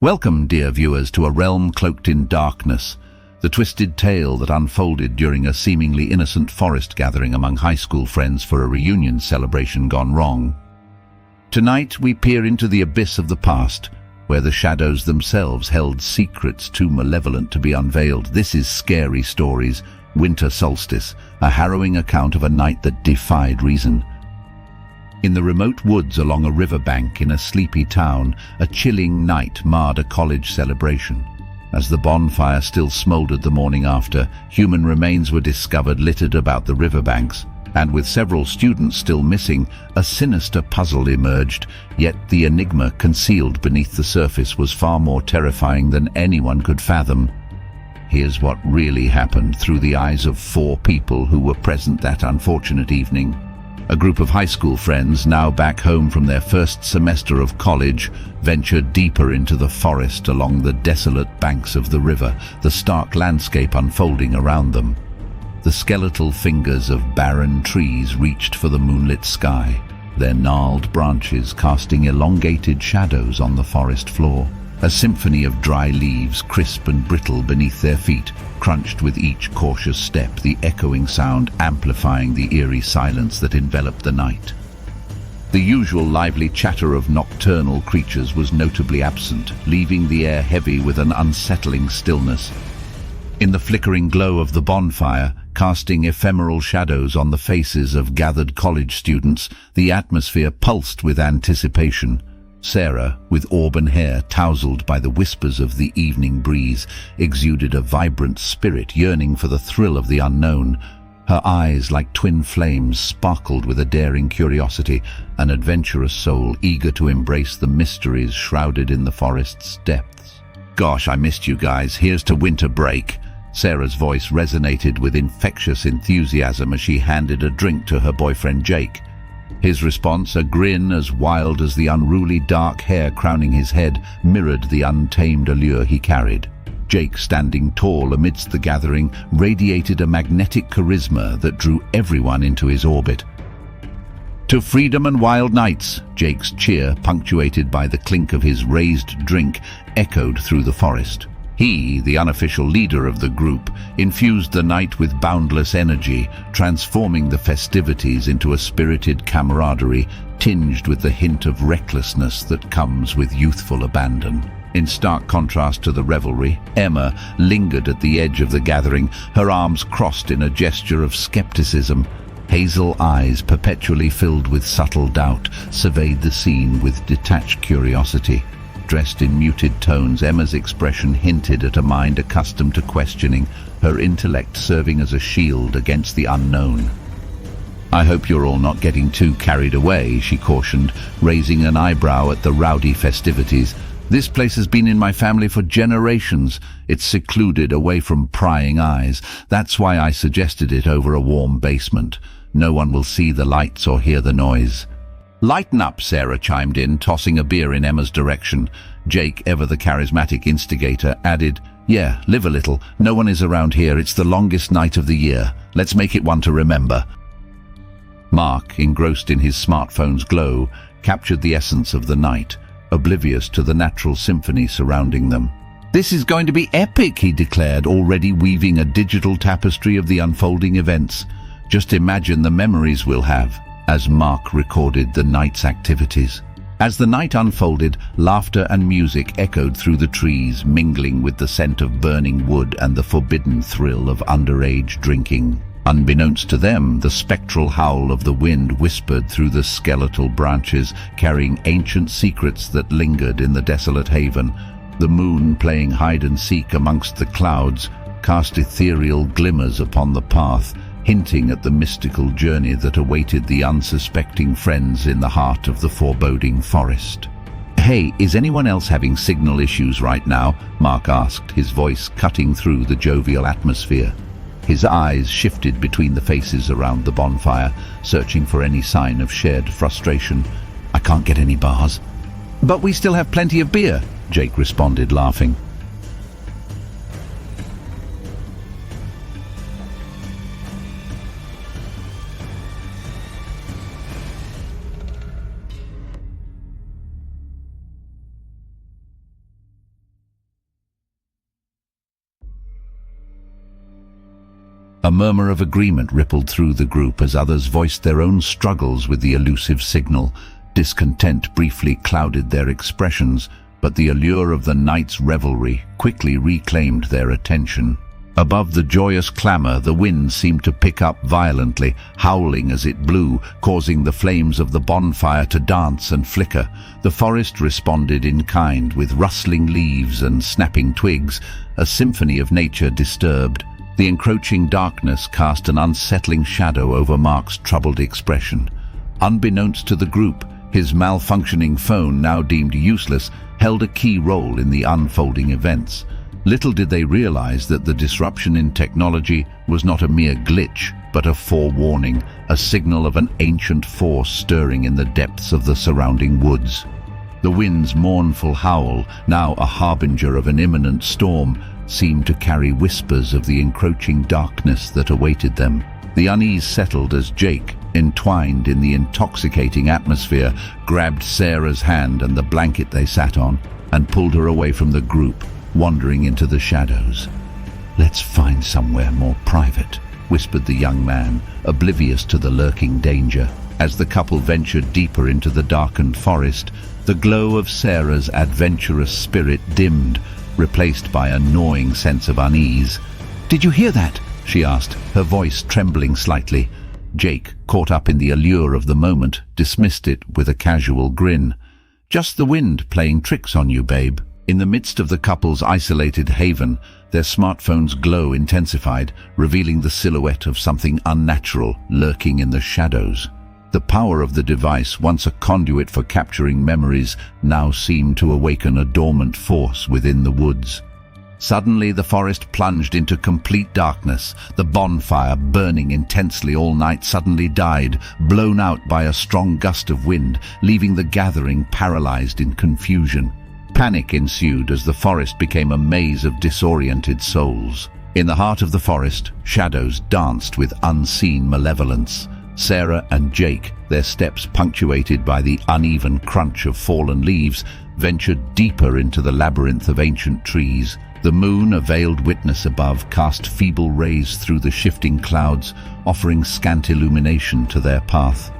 Welcome, dear viewers, to a realm cloaked in darkness, the twisted tale that unfolded during a seemingly innocent forest gathering among high school friends for a reunion celebration gone wrong. Tonight we peer into the abyss of the past, where the shadows themselves held secrets too malevolent to be unveiled. This is Scary Stories, Winter Solstice, a harrowing account of a night that defied reason. In the remote woods along a riverbank in a sleepy town, a chilling night marred a college celebration. As the bonfire still smoldered the morning after, human remains were discovered littered about the riverbanks, and with several students still missing, a sinister puzzle emerged, yet the enigma concealed beneath the surface was far more terrifying than anyone could fathom. Here's what really happened through the eyes of 4 people who were present that unfortunate evening. A group of high school friends, now back home from their first semester of college, ventured deeper into the forest along the desolate banks of the river, the stark landscape unfolding around them. The skeletal fingers of barren trees reached for the moonlit sky, their gnarled branches casting elongated shadows on the forest floor. A symphony of dry leaves, crisp and brittle beneath their feet, crunched with each cautious step, the echoing sound amplifying the eerie silence that enveloped the night. The usual lively chatter of nocturnal creatures was notably absent, leaving the air heavy with an unsettling stillness. In the flickering glow of the bonfire, casting ephemeral shadows on the faces of gathered college students, the atmosphere pulsed with anticipation. Sarah, with auburn hair tousled by the whispers of the evening breeze, exuded a vibrant spirit yearning for the thrill of the unknown. Her eyes, like twin flames, sparkled with a daring curiosity, an adventurous soul eager to embrace the mysteries shrouded in the forest's depths. "Gosh, I missed you guys. Here's to winter break." Sarah's voice resonated with infectious enthusiasm as she handed a drink to her boyfriend Jake. His response, a grin as wild as the unruly dark hair crowning his head, mirrored the untamed allure he carried. Jake, standing tall amidst the gathering, radiated a magnetic charisma that drew everyone into his orbit. "To freedom and wild nights!" Jake's cheer, punctuated by the clink of his raised drink, echoed through the forest. He, the unofficial leader of the group, infused the night with boundless energy, transforming the festivities into a spirited camaraderie tinged with the hint of recklessness that comes with youthful abandon. In stark contrast to the revelry, Emma lingered at the edge of the gathering, her arms crossed in a gesture of skepticism. Hazel eyes, perpetually filled with subtle doubt, surveyed the scene with detached curiosity. Dressed in muted tones, Emma's expression hinted at a mind accustomed to questioning, her intellect serving as a shield against the unknown. "I hope you're all not getting too carried away," she cautioned, raising an eyebrow at the rowdy festivities. "This place has been in my family for generations. It's secluded, away from prying eyes. That's why I suggested it over a warm basement. No one will see the lights or hear the noise." "Lighten up," Sarah chimed in, tossing a beer in Emma's direction. Jake, ever the charismatic instigator, added, "Yeah, live a little. No one is around here. It's the longest night of the year. Let's make it one to remember." Mark, engrossed in his smartphone's glow, captured the essence of the night, oblivious to the natural symphony surrounding them. "This is going to be epic," he declared, already weaving a digital tapestry of the unfolding events. "Just imagine the memories we'll have," as Mark recorded the night's activities. As the night unfolded, laughter and music echoed through the trees, mingling with the scent of burning wood and the forbidden thrill of underage drinking. Unbeknownst to them, the spectral howl of the wind whispered through the skeletal branches, carrying ancient secrets that lingered in the desolate haven. The moon, playing hide-and-seek amongst the clouds, cast ethereal glimmers upon the path, hinting at the mystical journey that awaited the unsuspecting friends in the heart of the foreboding forest. "Hey, is anyone else having signal issues right now?" Mark asked, his voice cutting through the jovial atmosphere. His eyes shifted between the faces around the bonfire, searching for any sign of shared frustration. "I can't get any bars." "But we still have plenty of beer," Jake responded, laughing. A murmur of agreement rippled through the group as others voiced their own struggles with the elusive signal. Discontent briefly clouded their expressions, but the allure of the night's revelry quickly reclaimed their attention. Above the joyous clamor, the wind seemed to pick up violently, howling as it blew, causing the flames of the bonfire to dance and flicker. The forest responded in kind, with rustling leaves and snapping twigs, a symphony of nature disturbed. The encroaching darkness cast an unsettling shadow over Mark's troubled expression. Unbeknownst to the group, his malfunctioning phone, now deemed useless, held a key role in the unfolding events. Little did they realize that the disruption in technology was not a mere glitch, but a forewarning, a signal of an ancient force stirring in the depths of the surrounding woods. The wind's mournful howl, now a harbinger of an imminent storm, seemed to carry whispers of the encroaching darkness that awaited them. The unease settled as Jake, entwined in the intoxicating atmosphere, grabbed Sarah's hand and the blanket they sat on, and pulled her away from the group, wandering into the shadows. "Let's find somewhere more private," whispered the young man, oblivious to the lurking danger. As the couple ventured deeper into the darkened forest, the glow of Sarah's adventurous spirit dimmed, replaced by a gnawing sense of unease. "Did you hear that?" she asked, her voice trembling slightly. Jake, caught up in the allure of the moment, dismissed it with a casual grin. "Just the wind playing tricks on you, babe." In the midst of the couple's isolated haven, their smartphones' glow intensified, revealing the silhouette of something unnatural lurking in the shadows. The power of the device, once a conduit for capturing memories, now seemed to awaken a dormant force within the woods. Suddenly, the forest plunged into complete darkness. The bonfire, burning intensely all night, suddenly died, blown out by a strong gust of wind, leaving the gathering paralyzed in confusion. Panic ensued as the forest became a maze of disoriented souls. In the heart of the forest, shadows danced with unseen malevolence. Sarah and Jake, their steps punctuated by the uneven crunch of fallen leaves, ventured deeper into the labyrinth of ancient trees. The moon, a veiled witness above, cast feeble rays through the shifting clouds, offering scant illumination to their path.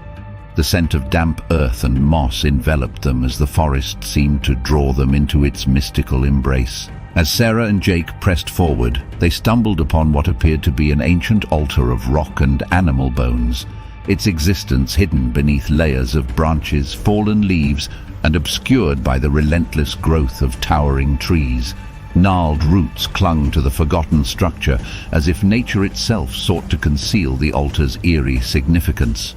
The scent of damp earth and moss enveloped them as the forest seemed to draw them into its mystical embrace. As Sarah and Jake pressed forward, they stumbled upon what appeared to be an ancient altar of rock and animal bones, its existence hidden beneath layers of branches, fallen leaves, and obscured by the relentless growth of towering trees. Gnarled roots clung to the forgotten structure, as if nature itself sought to conceal the altar's eerie significance.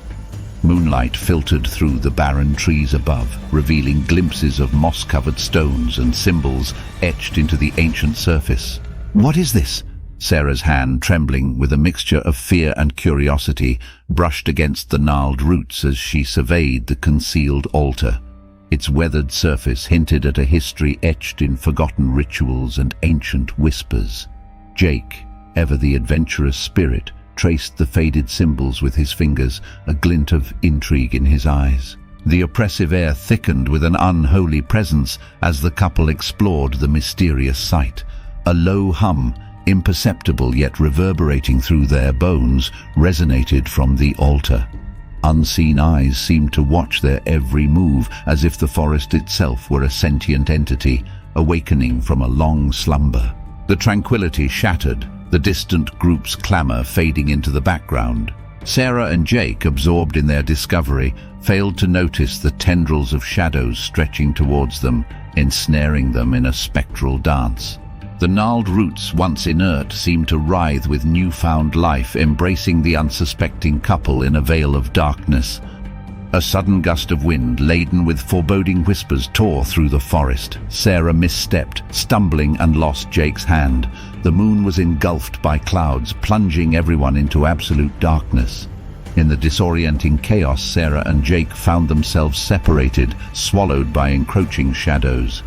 Moonlight filtered through the barren trees above, revealing glimpses of moss-covered stones and symbols etched into the ancient surface. "What is this?" Sarah's hand, trembling with a mixture of fear and curiosity, brushed against the gnarled roots as she surveyed the concealed altar. Its weathered surface hinted at a history etched in forgotten rituals and ancient whispers. Jake, ever the adventurous spirit, traced the faded symbols with his fingers, a glint of intrigue in his eyes. The oppressive air thickened with an unholy presence as the couple explored the mysterious site. A low hum, imperceptible yet reverberating through their bones, resonated from the altar. Unseen eyes seemed to watch their every move, as if the forest itself were a sentient entity, awakening from a long slumber. The tranquility shattered, the distant group's clamor fading into the background. Sarah and Jake, absorbed in their discovery, failed to notice the tendrils of shadows stretching towards them, ensnaring them in a spectral dance. The gnarled roots, once inert, seemed to writhe with newfound life, embracing the unsuspecting couple in a veil of darkness. A sudden gust of wind, laden with foreboding whispers, tore through the forest. Sarah misstepped, stumbling, and lost Jake's hand. The moon was engulfed by clouds, plunging everyone into absolute darkness. In the disorienting chaos, Sarah and Jake found themselves separated, swallowed by encroaching shadows.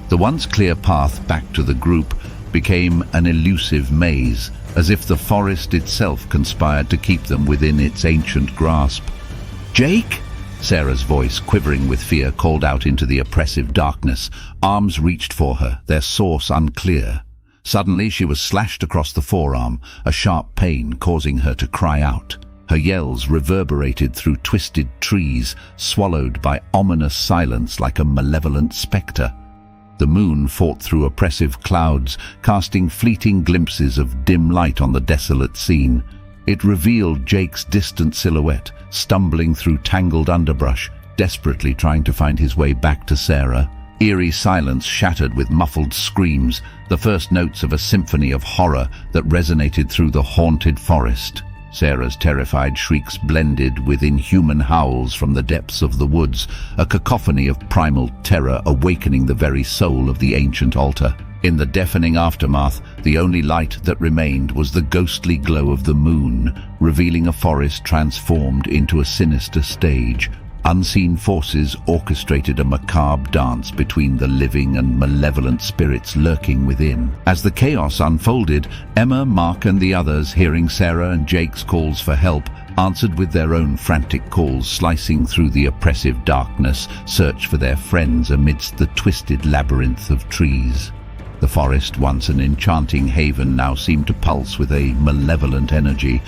The once clear path back to the group became an elusive maze, as if the forest itself conspired to keep them within its ancient grasp. "Jake?" Sarah's voice, quivering with fear, called out into the oppressive darkness. Arms reached for her, their source unclear. Suddenly she was slashed across the forearm, a sharp pain causing her to cry out. Her yells reverberated through twisted trees, swallowed by ominous silence like a malevolent spectre. The moon fought through oppressive clouds, casting fleeting glimpses of dim light on the desolate scene. It revealed Jake's distant silhouette, stumbling through tangled underbrush, desperately trying to find his way back to Sarah. Eerie silence shattered with muffled screams, the first notes of a symphony of horror that resonated through the haunted forest. Sarah's terrified shrieks blended with inhuman howls from the depths of the woods, a cacophony of primal terror awakening the very soul of the ancient altar. In the deafening aftermath, the only light that remained was the ghostly glow of the moon, revealing a forest transformed into a sinister stage. Unseen forces orchestrated a macabre dance between the living and malevolent spirits lurking within. As the chaos unfolded, Emma, Mark and the others, hearing Sarah and Jake's calls for help, answered with their own frantic calls, slicing through the oppressive darkness, search for their friends amidst the twisted labyrinth of trees. The forest, once an enchanting haven, now seemed to pulse with a malevolent energy.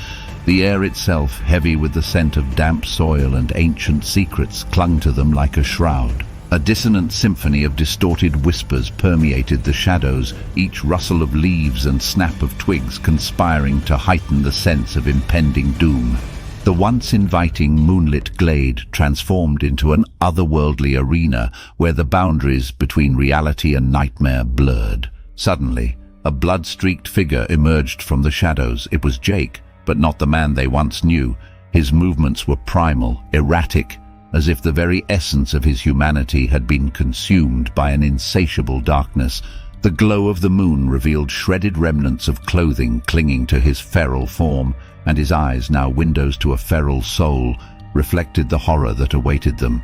The air itself, heavy with the scent of damp soil and ancient secrets, clung to them like a shroud. A dissonant symphony of distorted whispers permeated the shadows, each rustle of leaves and snap of twigs conspiring to heighten the sense of impending doom. The once inviting moonlit glade transformed into an otherworldly arena where the boundaries between reality and nightmare blurred. Suddenly, a blood-streaked figure emerged from the shadows. It was Jake, but not the man they once knew. His movements were primal, erratic, as if the very essence of his humanity had been consumed by an insatiable darkness. The glow of the moon revealed shredded remnants of clothing clinging to his feral form, and his eyes, now windows to a feral soul, reflected the horror that awaited them.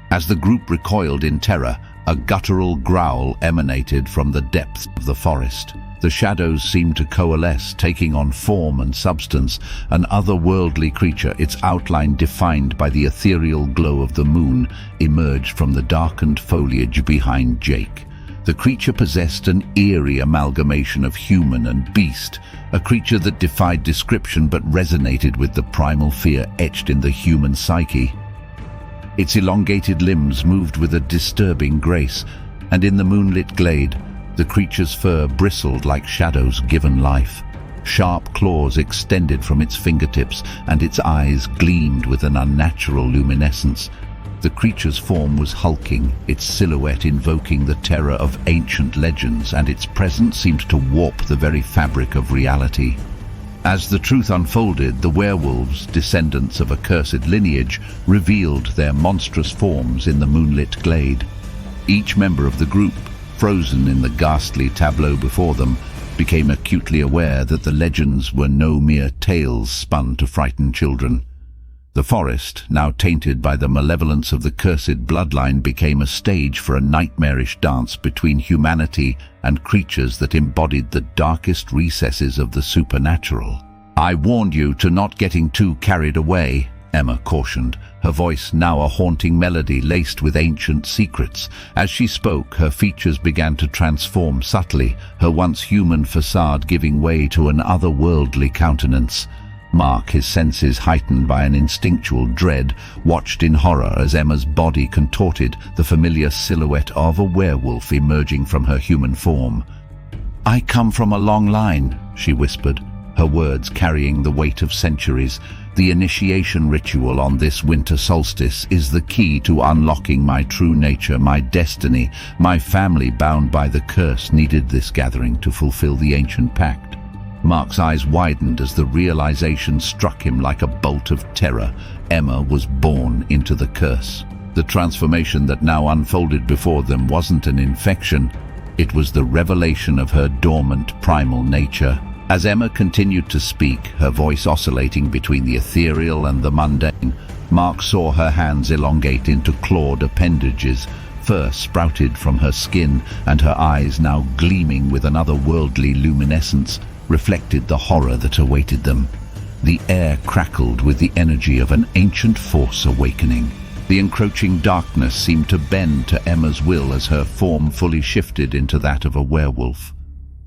As the group recoiled in terror, a guttural growl emanated from the depths of the forest. The shadows seemed to coalesce, taking on form and substance. An otherworldly creature, its outline defined by the ethereal glow of the moon, emerged from the darkened foliage behind Jake. The creature possessed an eerie amalgamation of human and beast, a creature that defied description but resonated with the primal fear etched in the human psyche. Its elongated limbs moved with a disturbing grace, and in the moonlit glade, the creature's fur bristled like shadows given life. Sharp claws extended from its fingertips, and its eyes gleamed with an unnatural luminescence. The creature's form was hulking, its silhouette invoking the terror of ancient legends, and its presence seemed to warp the very fabric of reality. As the truth unfolded, the werewolves, descendants of a cursed lineage, revealed their monstrous forms in the moonlit glade. Each member of the group, frozen in the ghastly tableau before them, became acutely aware that the legends were no mere tales spun to frighten children. The forest, now tainted by the malevolence of the cursed bloodline, became a stage for a nightmarish dance between humanity and creatures that embodied the darkest recesses of the supernatural. "I warned you to not getting too carried away," Emma cautioned, her voice now a haunting melody laced with ancient secrets. As she spoke, her features began to transform subtly, her once human facade giving way to an otherworldly countenance. Mark, his senses heightened by an instinctual dread, watched in horror as Emma's body contorted, the familiar silhouette of a werewolf emerging from her human form. "I come from a long line," she whispered, her words carrying the weight of centuries. "The initiation ritual on this winter solstice is the key to unlocking my true nature, my destiny. My family, bound by the curse, needed this gathering to fulfill the ancient pact." Mark's eyes widened as the realization struck him like a bolt of terror. Emma was born into the curse. The transformation that now unfolded before them wasn't an infection. It was the revelation of her dormant primal nature. As Emma continued to speak, her voice oscillating between the ethereal and the mundane, Mark saw her hands elongate into clawed appendages. Fur sprouted from her skin, and her eyes, now gleaming with an otherworldly luminescence, reflected the horror that awaited them. The air crackled with the energy of an ancient force awakening. The encroaching darkness seemed to bend to Emma's will as her form fully shifted into that of a werewolf.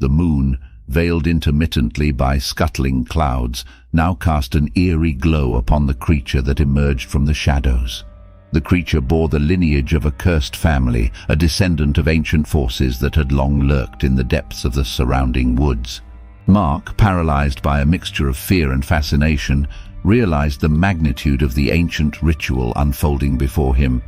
The moon, veiled intermittently by scuttling clouds, now cast an eerie glow upon the creature that emerged from the shadows. The creature bore the lineage of a cursed family, a descendant of ancient forces that had long lurked in the depths of the surrounding woods. Mark, paralyzed by a mixture of fear and fascination, realized the magnitude of the ancient ritual unfolding before him.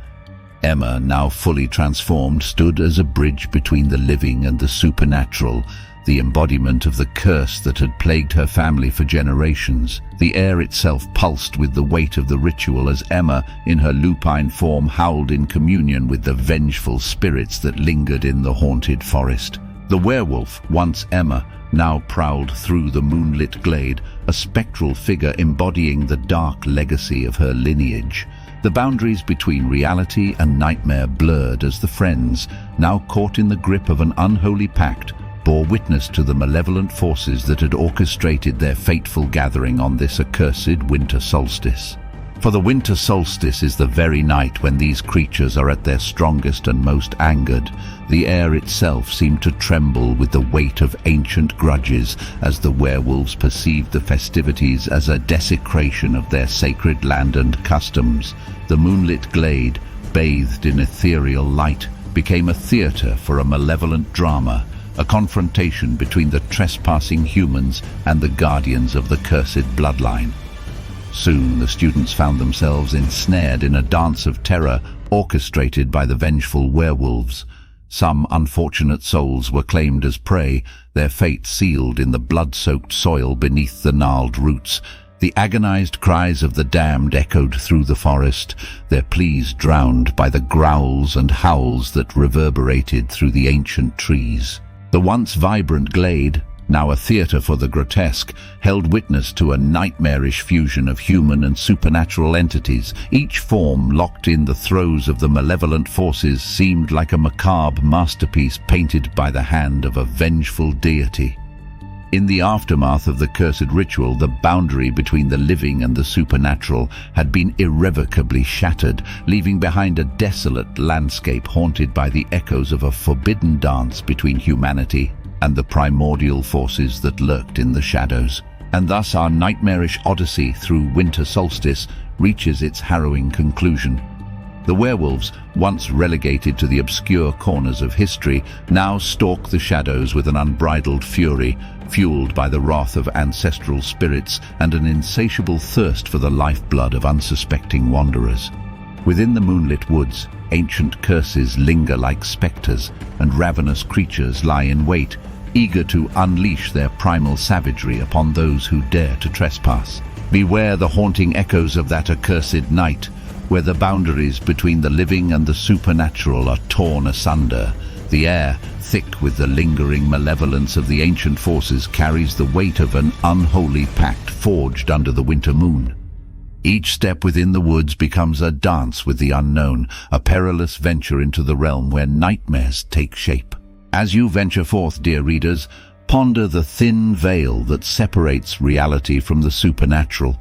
Emma, now fully transformed, stood as a bridge between the living and the supernatural, the embodiment of the curse that had plagued her family for generations. The air itself pulsed with the weight of the ritual as Emma, in her lupine form, howled in communion with the vengeful spirits that lingered in the haunted forest. The werewolf, once Emma, now prowled through the moonlit glade, a spectral figure embodying the dark legacy of her lineage. The boundaries between reality and nightmare blurred as the friends, now caught in the grip of an unholy pact, bore witness to the malevolent forces that had orchestrated their fateful gathering on this accursed winter solstice. For the winter solstice is the very night when these creatures are at their strongest and most angered. The air itself seemed to tremble with the weight of ancient grudges as the werewolves perceived the festivities as a desecration of their sacred land and customs. The moonlit glade, bathed in ethereal light, became a theater for a malevolent drama, a confrontation between the trespassing humans and the guardians of the cursed bloodline. Soon the students found themselves ensnared in a dance of terror orchestrated by the vengeful werewolves. Some unfortunate souls were claimed as prey, their fate sealed in the blood-soaked soil beneath the gnarled roots. The agonized cries of the damned echoed through the forest, their pleas drowned by the growls and howls that reverberated through the ancient trees. The once vibrant glade, now a theater for the grotesque, held witness to a nightmarish fusion of human and supernatural entities. Each form, locked in the throes of the malevolent forces, seemed like a macabre masterpiece painted by the hand of a vengeful deity. In the aftermath of the cursed ritual, the boundary between the living and the supernatural had been irrevocably shattered, leaving behind a desolate landscape haunted by the echoes of a forbidden dance between humanity and the primordial forces that lurked in the shadows. And thus our nightmarish odyssey through winter solstice reaches its harrowing conclusion. The werewolves, once relegated to the obscure corners of history, now stalk the shadows with an unbridled fury, fueled by the wrath of ancestral spirits and an insatiable thirst for the lifeblood of unsuspecting wanderers. Within the moonlit woods, ancient curses linger like specters, and ravenous creatures lie in wait, eager to unleash their primal savagery upon those who dare to trespass. Beware the haunting echoes of that accursed night, where the boundaries between the living and the supernatural are torn asunder. The air, thick with the lingering malevolence of the ancient forces, carries the weight of an unholy pact forged under the winter moon. Each step within the woods becomes a dance with the unknown, a perilous venture into the realm where nightmares take shape. As you venture forth, dear readers, ponder the thin veil that separates reality from the supernatural.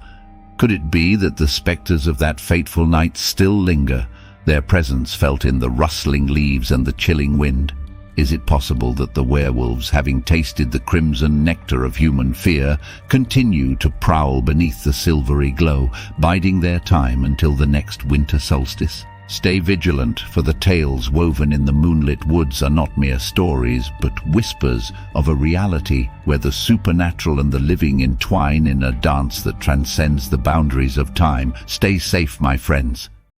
Could it be that the specters of that fateful night still linger, their presence felt in the rustling leaves and the chilling wind? Is it possible that the werewolves, having tasted the crimson nectar of human fear, continue to prowl beneath the silvery glow, biding their time until the next winter solstice? Stay vigilant, for the tales woven in the moonlit woods are not mere stories, but whispers of a reality where the supernatural and the living entwine in a dance that transcends the boundaries of time. Stay safe, my friends.